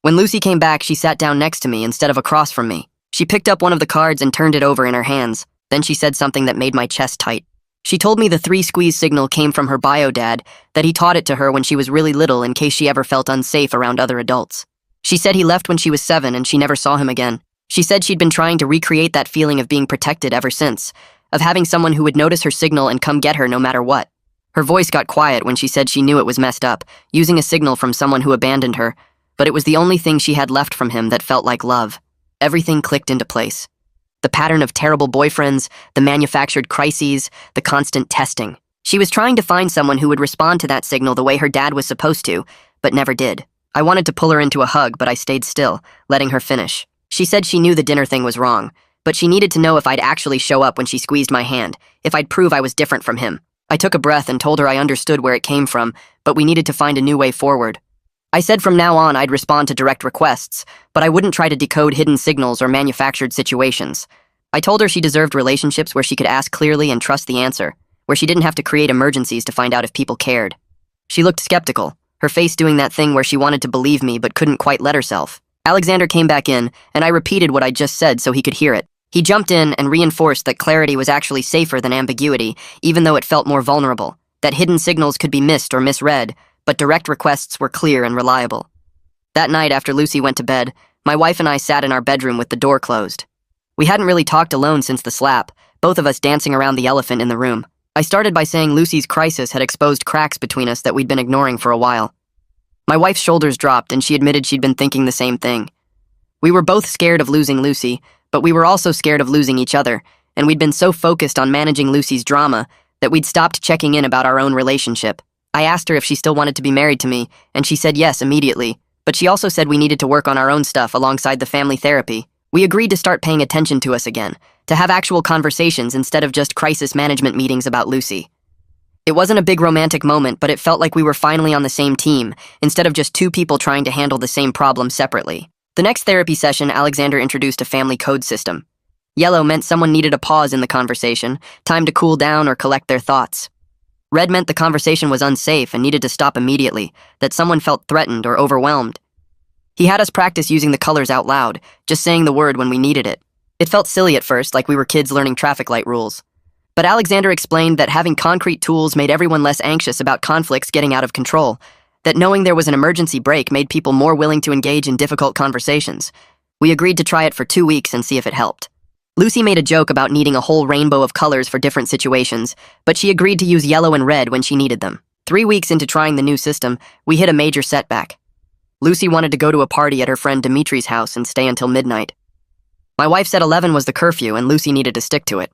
When Lucy came back, she sat down next to me instead of across from me. She picked up one of the cards and turned it over in her hands. Then she said something that made my chest tight. She told me the 3 squeeze signal came from her bio dad, that he taught it to her when she was really little in case she ever felt unsafe around other adults. She said he left when she was 7 and she never saw him again. She said she'd been trying to recreate that feeling of being protected ever since, of having someone who would notice her signal and come get her no matter what. Her voice got quiet when she said she knew it was messed up, using a signal from someone who abandoned her, but it was the only thing she had left from him that felt like love. Everything clicked into place. The pattern of terrible boyfriends, the manufactured crises, the constant testing. She was trying to find someone who would respond to that signal the way her dad was supposed to, but never did. I wanted to pull her into a hug, but I stayed still, letting her finish. She said she knew the dinner thing was wrong, but she needed to know if I'd actually show up when she squeezed my hand, if I'd prove I was different from him. I took a breath and told her I understood where it came from, but we needed to find a new way forward. I said from now on I'd respond to direct requests, but I wouldn't try to decode hidden signals or manufactured situations. I told her she deserved relationships where she could ask clearly and trust the answer, where she didn't have to create emergencies to find out if people cared. She looked skeptical, her face doing that thing where she wanted to believe me but couldn't quite let herself. Alexander came back in, and I repeated what I'd just said so he could hear it. He jumped in and reinforced that clarity was actually safer than ambiguity, even though it felt more vulnerable, that hidden signals could be missed or misread, but direct requests were clear and reliable. That night after Lucy went to bed, my wife and I sat in our bedroom with the door closed. We hadn't really talked alone since the slap, both of us dancing around the elephant in the room. I started by saying Lucy's crisis had exposed cracks between us that we'd been ignoring for a while. My wife's shoulders dropped and she admitted she'd been thinking the same thing. We were both scared of losing Lucy, but we were also scared of losing each other, and we'd been so focused on managing Lucy's drama that we'd stopped checking in about our own relationship. I asked her if she still wanted to be married to me, and she said yes immediately, but she also said we needed to work on our own stuff alongside the family therapy. We agreed to start paying attention to us again, to have actual conversations instead of just crisis management meetings about Lucy. It wasn't a big romantic moment, but it felt like we were finally on the same team, instead of just 2 people trying to handle the same problem separately. The next therapy session, Alexander introduced a family code system. Yellow meant someone needed a pause in the conversation, time to cool down or collect their thoughts. Red meant the conversation was unsafe and needed to stop immediately, that someone felt threatened or overwhelmed. He had us practice using the colors out loud, just saying the word when we needed it. It felt silly at first, like we were kids learning traffic light rules. But Alexander explained that having concrete tools made everyone less anxious about conflicts getting out of control, that knowing there was an emergency brake made people more willing to engage in difficult conversations. We agreed to try it for 2 weeks and see if it helped. Lucy made a joke about needing a whole rainbow of colors for different situations, but she agreed to use yellow and red when she needed them. 3 weeks into trying the new system, we hit a major setback. Lucy wanted to go to a party at her friend Dimitri's house and stay until midnight. My wife said 11 was the curfew and Lucy needed to stick to it.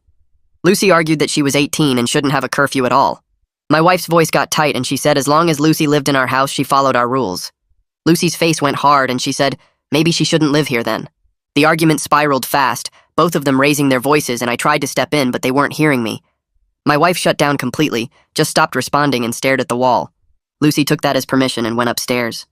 Lucy argued that she was 18 and shouldn't have a curfew at all. My wife's voice got tight and she said as long as Lucy lived in our house, she followed our rules. Lucy's face went hard and she said maybe she shouldn't live here then. The argument spiraled fast, both of them raising their voices, and I tried to step in, but they weren't hearing me. My wife shut down completely, just stopped responding and stared at the wall. Lucy took that as permission and went upstairs.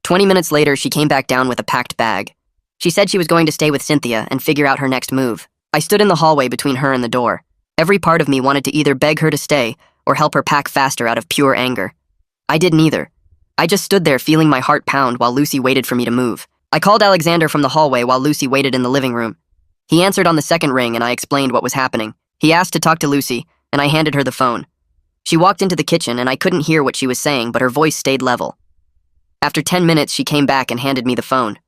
20 minutes later, she came back down with a packed bag. She said she was going to stay with Cynthia and figure out her next move. I stood in the hallway between her and the door. Every part of me wanted to either beg her to stay or help her pack faster out of pure anger. I did neither. I just stood there feeling my heart pound while Lucy waited for me to move. I called Alexander from the hallway while Lucy waited in the living room. He answered on the second ring and I explained what was happening. He asked to talk to Lucy, and I handed her the phone. She walked into the kitchen and I couldn't hear what she was saying, but her voice stayed level. After 10 minutes, she came back and handed me the phone.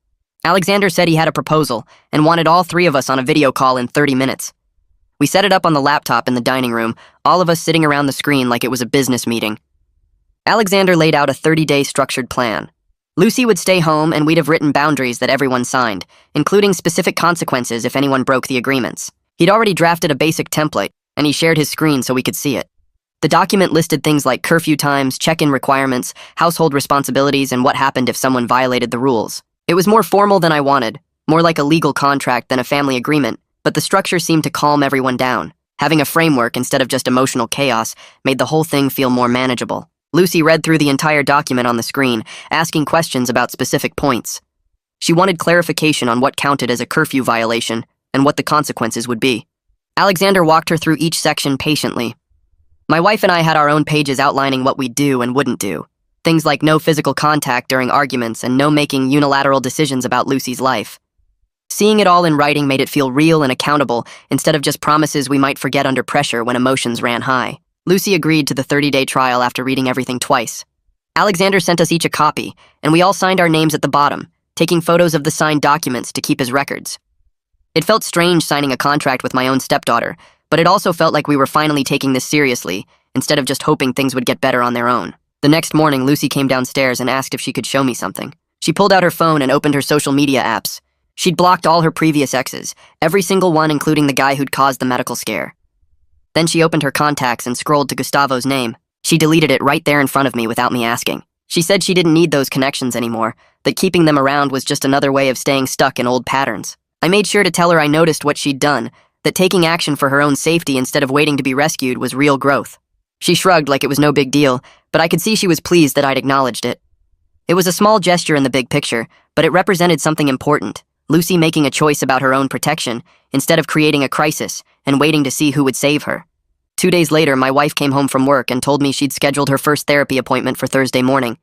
Alexander said he had a proposal and wanted all 3 of us on a video call in 30 minutes. We set it up on the laptop in the dining room, all of us sitting around the screen like it was a business meeting. Alexander laid out a 30-day structured plan. Lucy would stay home and we'd have written boundaries that everyone signed, including specific consequences if anyone broke the agreements. He'd already drafted a basic template, and he shared his screen so we could see it. The document listed things like curfew times, check-in requirements, household responsibilities, and what happened if someone violated the rules. It was more formal than I wanted, more like a legal contract than a family agreement, but the structure seemed to calm everyone down. Having a framework instead of just emotional chaos made the whole thing feel more manageable. Lucy read through the entire document on the screen, asking questions about specific points. She wanted clarification on what counted as a curfew violation and what the consequences would be. Alexander walked her through each section patiently. My wife and I had our own pages outlining what we'd do and wouldn't do. Things like no physical contact during arguments and no making unilateral decisions about Lucy's life. Seeing it all in writing made it feel real and accountable instead of just promises we might forget under pressure when emotions ran high. Lucy agreed to the 30-day trial after reading everything twice. Alexander sent us each a copy, and we all signed our names at the bottom, taking photos of the signed documents to keep as records. It felt strange signing a contract with my own stepdaughter, but it also felt like we were finally taking this seriously, instead of just hoping things would get better on their own. The next morning, Lucy came downstairs and asked if she could show me something. She pulled out her phone and opened her social media apps. She'd blocked all her previous exes, every single one including the guy who'd caused the medical scare. Then she opened her contacts and scrolled to Gustavo's name. She deleted it right there in front of me without me asking. She said she didn't need those connections anymore, that keeping them around was just another way of staying stuck in old patterns. I made sure to tell her I noticed what she'd done, that taking action for her own safety instead of waiting to be rescued was real growth. She shrugged like it was no big deal, but I could see she was pleased that I'd acknowledged it. It was a small gesture in the big picture, but it represented something important. Lucy making a choice about her own protection, instead of creating a crisis and waiting to see who would save her. 2 days later, my wife came home from work and told me she'd scheduled her first therapy appointment for Thursday morning.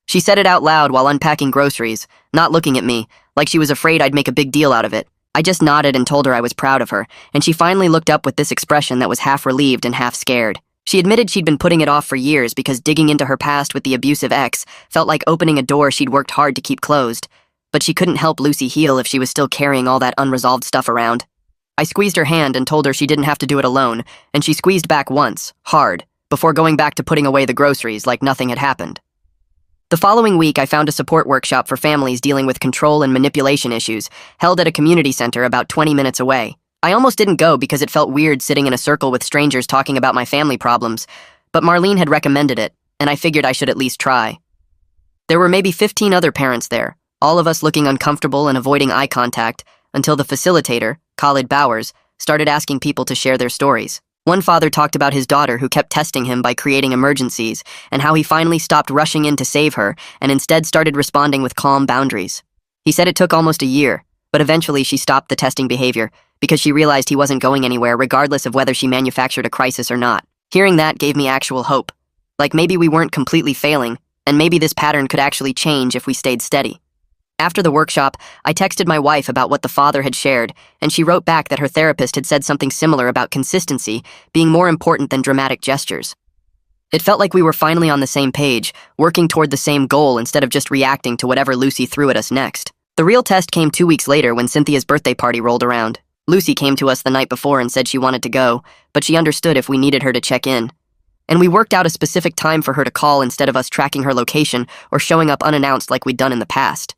She said it out loud while unpacking groceries, not looking at me, like she was afraid I'd make a big deal out of it. I just nodded and told her I was proud of her, and she finally looked up with this expression that was half relieved and half scared. She admitted she'd been putting it off for years because digging into her past with the abusive ex felt like opening a door she'd worked hard to keep closed. But she couldn't help Lucy heal if she was still carrying all that unresolved stuff around. I squeezed her hand and told her she didn't have to do it alone, and she squeezed back once, hard, before going back to putting away the groceries like nothing had happened. The following week, I found a support workshop for families dealing with control and manipulation issues, held at a community center about 20 minutes away. I almost didn't go because it felt weird sitting in a circle with strangers talking about my family problems, but Marlene had recommended it, and I figured I should at least try. There were maybe 15 other parents there, all of us looking uncomfortable and avoiding eye contact, until the facilitator, Khalid Bowers, started asking people to share their stories. One father talked about his daughter who kept testing him by creating emergencies, and how he finally stopped rushing in to save her and instead started responding with calm boundaries. He said it took almost a year, but eventually she stopped the testing behavior because she realized he wasn't going anywhere regardless of whether she manufactured a crisis or not. Hearing that gave me actual hope. Like maybe we weren't completely failing, and maybe this pattern could actually change if we stayed steady. After the workshop, I texted my wife about what the father had shared, and she wrote back that her therapist had said something similar about consistency being more important than dramatic gestures. It felt like we were finally on the same page, working toward the same goal instead of just reacting to whatever Lucy threw at us next. The real test came 2 weeks later when Cynthia's birthday party rolled around. Lucy came to us the night before and said she wanted to go, but she understood if we needed her to check in. And we worked out a specific time for her to call instead of us tracking her location or showing up unannounced like we'd done in the past.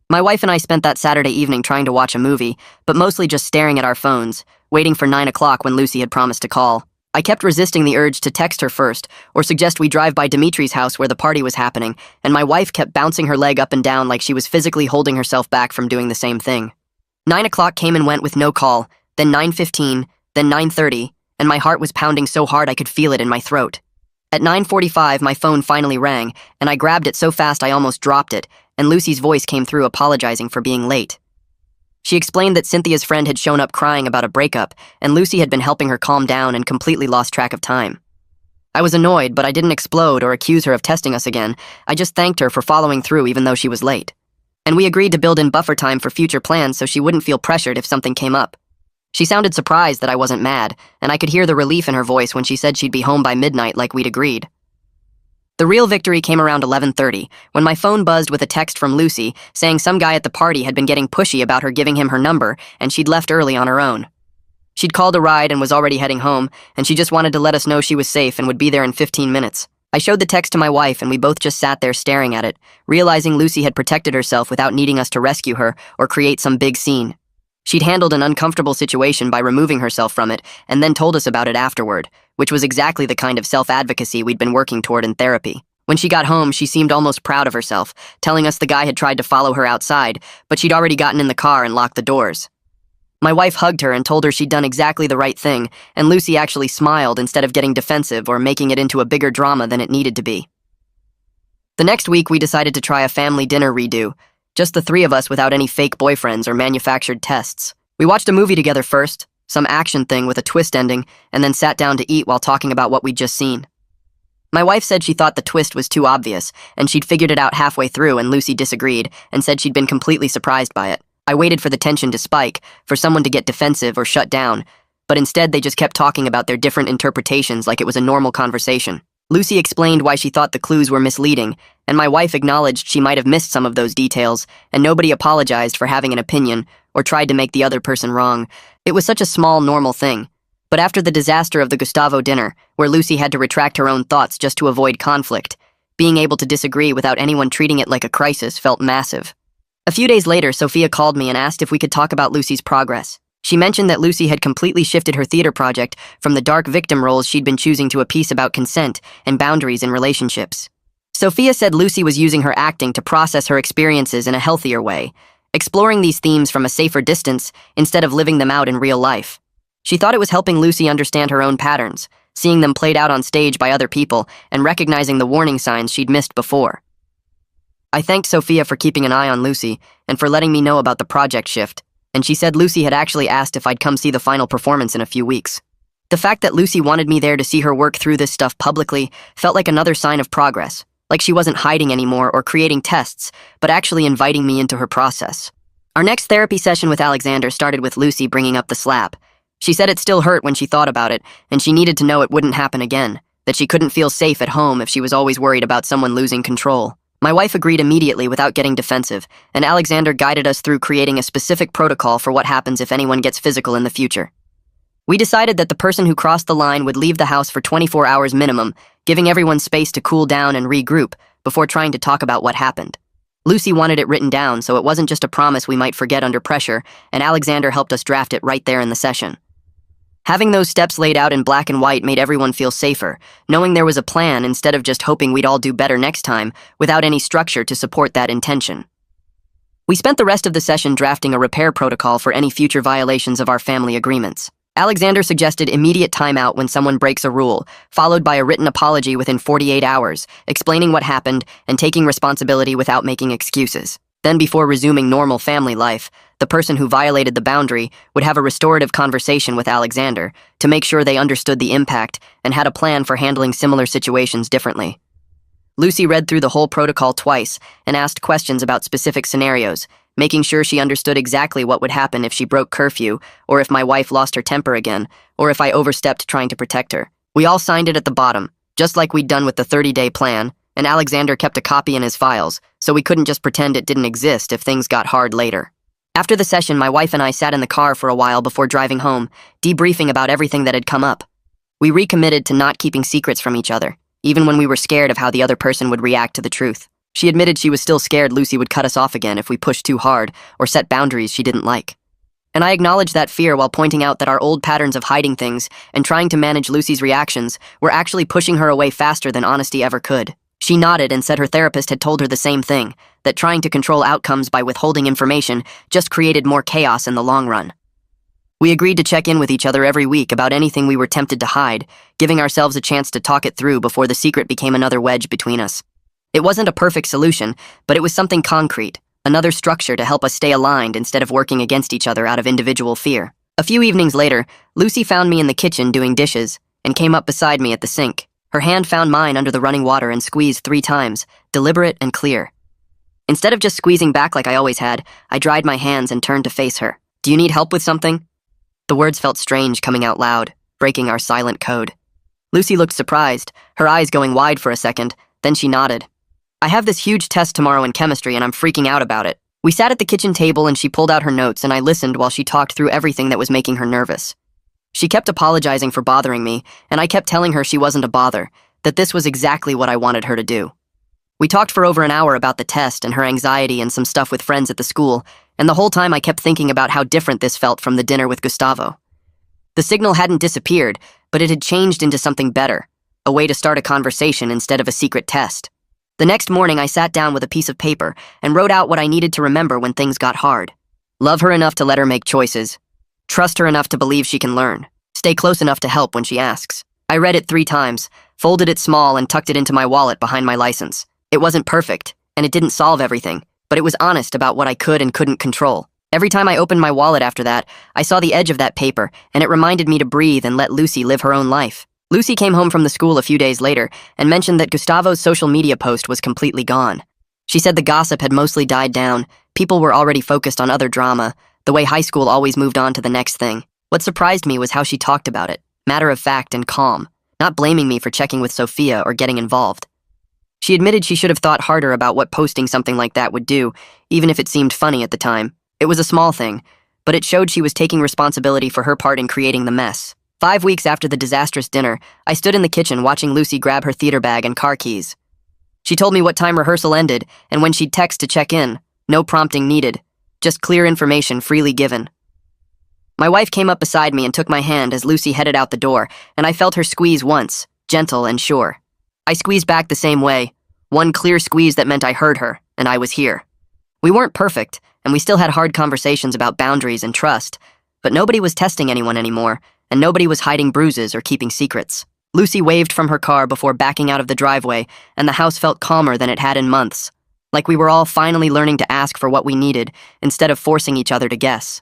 My wife and I spent that Saturday evening trying to watch a movie, but mostly just staring at our phones, waiting for 9 o'clock when Lucy had promised to call. I kept resisting the urge to text her first or suggest we drive by Dimitri's house where the party was happening, and my wife kept bouncing her leg up and down like she was physically holding herself back from doing the same thing. 9 o'clock came and went with no call, then 9:15, then 9:30, and my heart was pounding so hard I could feel it in my throat. At 9:45, my phone finally rang, and I grabbed it so fast I almost dropped it, and Lucy's voice came through apologizing for being late. She explained that Cynthia's friend had shown up crying about a breakup, and Lucy had been helping her calm down and completely lost track of time. I was annoyed, but I didn't explode or accuse her of testing us again. I just thanked her for following through even though she was late. And we agreed to build in buffer time for future plans so she wouldn't feel pressured if something came up. She sounded surprised that I wasn't mad, and I could hear the relief in her voice when she said she'd be home by midnight like we'd agreed. The real victory came around 11:30, when my phone buzzed with a text from Lucy saying some guy at the party had been getting pushy about her giving him her number and she'd left early on her own. She'd called a ride and was already heading home, and she just wanted to let us know she was safe and would be there in 15 minutes. I showed the text to my wife and we both just sat there staring at it, realizing Lucy had protected herself without needing us to rescue her or create some big scene. She'd handled an uncomfortable situation by removing herself from it and then told us about it afterward, which was exactly the kind of self-advocacy we'd been working toward in therapy. When she got home, she seemed almost proud of herself, telling us the guy had tried to follow her outside, but she'd already gotten in the car and locked the doors. My wife hugged her and told her she'd done exactly the right thing, and Lucy actually smiled instead of getting defensive or making it into a bigger drama than it needed to be. The next week, we decided to try a family dinner redo, just the three of us without any fake boyfriends or manufactured tests. We watched a movie together first, some action thing with a twist ending, and then sat down to eat while talking about what we'd just seen. My wife said she thought the twist was too obvious, and she'd figured it out halfway through, and Lucy disagreed and said she'd been completely surprised by it. I waited for the tension to spike, for someone to get defensive or shut down, but instead they just kept talking about their different interpretations like it was a normal conversation. Lucy explained why she thought the clues were misleading, and my wife acknowledged she might have missed some of those details, and nobody apologized for having an opinion or tried to make the other person wrong. It was such a small, normal thing. But after the disaster of the Gustavo dinner, where Lucy had to retract her own thoughts just to avoid conflict, being able to disagree without anyone treating it like a crisis felt massive. A few days later, Sophia called me and asked if we could talk about Lucy's progress. She mentioned that Lucy had completely shifted her theater project from the dark victim roles she'd been choosing to a piece about consent and boundaries in relationships. Sophia said Lucy was using her acting to process her experiences in a healthier way, exploring these themes from a safer distance instead of living them out in real life. She thought it was helping Lucy understand her own patterns, seeing them played out on stage by other people and recognizing the warning signs she'd missed before. I thanked Sophia for keeping an eye on Lucy and for letting me know about the project shift, and she said Lucy had actually asked if I'd come see the final performance in a few weeks. The fact that Lucy wanted me there to see her work through this stuff publicly felt like another sign of progress, like she wasn't hiding anymore or creating tests, but actually inviting me into her process. Our next therapy session with Alexander started with Lucy bringing up the slap. She said it still hurt when she thought about it, and she needed to know it wouldn't happen again, that she couldn't feel safe at home if she was always worried about someone losing control. My wife agreed immediately without getting defensive, and Alexander guided us through creating a specific protocol for what happens if anyone gets physical in the future. We decided that the person who crossed the line would leave the house for 24 hours minimum, giving everyone space to cool down and regroup before trying to talk about what happened. Lucy wanted it written down, so it wasn't just a promise we might forget under pressure, and Alexander helped us draft it right there in the session. Having those steps laid out in black and white made everyone feel safer, knowing there was a plan instead of just hoping we'd all do better next time without any structure to support that intention. We spent the rest of the session drafting a repair protocol for any future violations of our family agreements. Alexander suggested immediate timeout when someone breaks a rule, followed by a written apology within 48 hours, explaining what happened and taking responsibility without making excuses. Then, before resuming normal family life, the person who violated the boundary would have a restorative conversation with Alexander to make sure they understood the impact and had a plan for handling similar situations differently. Lucy read through the whole protocol twice and asked questions about specific scenarios, making sure she understood exactly what would happen if she broke curfew, or if my wife lost her temper again, or if I overstepped trying to protect her. We all signed it at the bottom, just like we'd done with the 30-day plan, and Alexander kept a copy in his files, so we couldn't just pretend it didn't exist if things got hard later. After the session, my wife and I sat in the car for a while before driving home, debriefing about everything that had come up. We recommitted to not keeping secrets from each other, even when we were scared of how the other person would react to the truth. She admitted she was still scared Lucy would cut us off again if we pushed too hard or set boundaries she didn't like. And I acknowledged that fear while pointing out that our old patterns of hiding things and trying to manage Lucy's reactions were actually pushing her away faster than honesty ever could. She nodded and said her therapist had told her the same thing, that trying to control outcomes by withholding information just created more chaos in the long run. We agreed to check in with each other every week about anything we were tempted to hide, giving ourselves a chance to talk it through before the secret became another wedge between us. It wasn't a perfect solution, but it was something concrete, another structure to help us stay aligned instead of working against each other out of individual fear. A few evenings later, Lucy found me in the kitchen doing dishes and came up beside me at the sink. Her hand found mine under the running water and squeezed 3 times, deliberate and clear. Instead of just squeezing back like I always had, I dried my hands and turned to face her. "Do you need help with something?" The words felt strange coming out loud, breaking our silent code. Lucy looked surprised, her eyes going wide for a second, then she nodded. "I have this huge test tomorrow in chemistry and I'm freaking out about it." We sat at the kitchen table and she pulled out her notes and I listened while she talked through everything that was making her nervous. She kept apologizing for bothering me, and I kept telling her she wasn't a bother, that this was exactly what I wanted her to do. We talked for over an hour about the test and her anxiety and some stuff with friends at the school, and the whole time I kept thinking about how different this felt from the dinner with Gustavo. The signal hadn't disappeared, but it had changed into something better, a way to start a conversation instead of a secret test. The next morning I sat down with a piece of paper and wrote out what I needed to remember when things got hard. Love her enough to let her make choices. Trust her enough to believe she can learn. Stay close enough to help when she asks. I read it 3 times, folded it small and tucked it into my wallet behind my license. It wasn't perfect, and it didn't solve everything, but it was honest about what I could and couldn't control. Every time I opened my wallet after that, I saw the edge of that paper, and it reminded me to breathe and let Lucy live her own life. Lucy came home from the school a few days later and mentioned that Gustavo's social media post was completely gone. She said the gossip had mostly died down, people were already focused on other drama, the way high school always moved on to the next thing. What surprised me was how she talked about it, matter of fact and calm, not blaming me for checking with Sophia or getting involved. She admitted she should have thought harder about what posting something like that would do, even if it seemed funny at the time. It was a small thing, but it showed she was taking responsibility for her part in creating the mess. 5 weeks after the disastrous dinner, I stood in the kitchen watching Lucy grab her theater bag and car keys. She told me what time rehearsal ended and when she'd text to check in, no prompting needed. Just clear information freely given. My wife came up beside me and took my hand as Lucy headed out the door, and I felt her squeeze once, gentle and sure. I squeezed back the same way, one clear squeeze that meant I heard her, and I was here. We weren't perfect, and we still had hard conversations about boundaries and trust, but nobody was testing anyone anymore, and nobody was hiding bruises or keeping secrets. Lucy waved from her car before backing out of the driveway, and the house felt calmer than it had in months, like we were all finally learning to ask for what we needed instead of forcing each other to guess.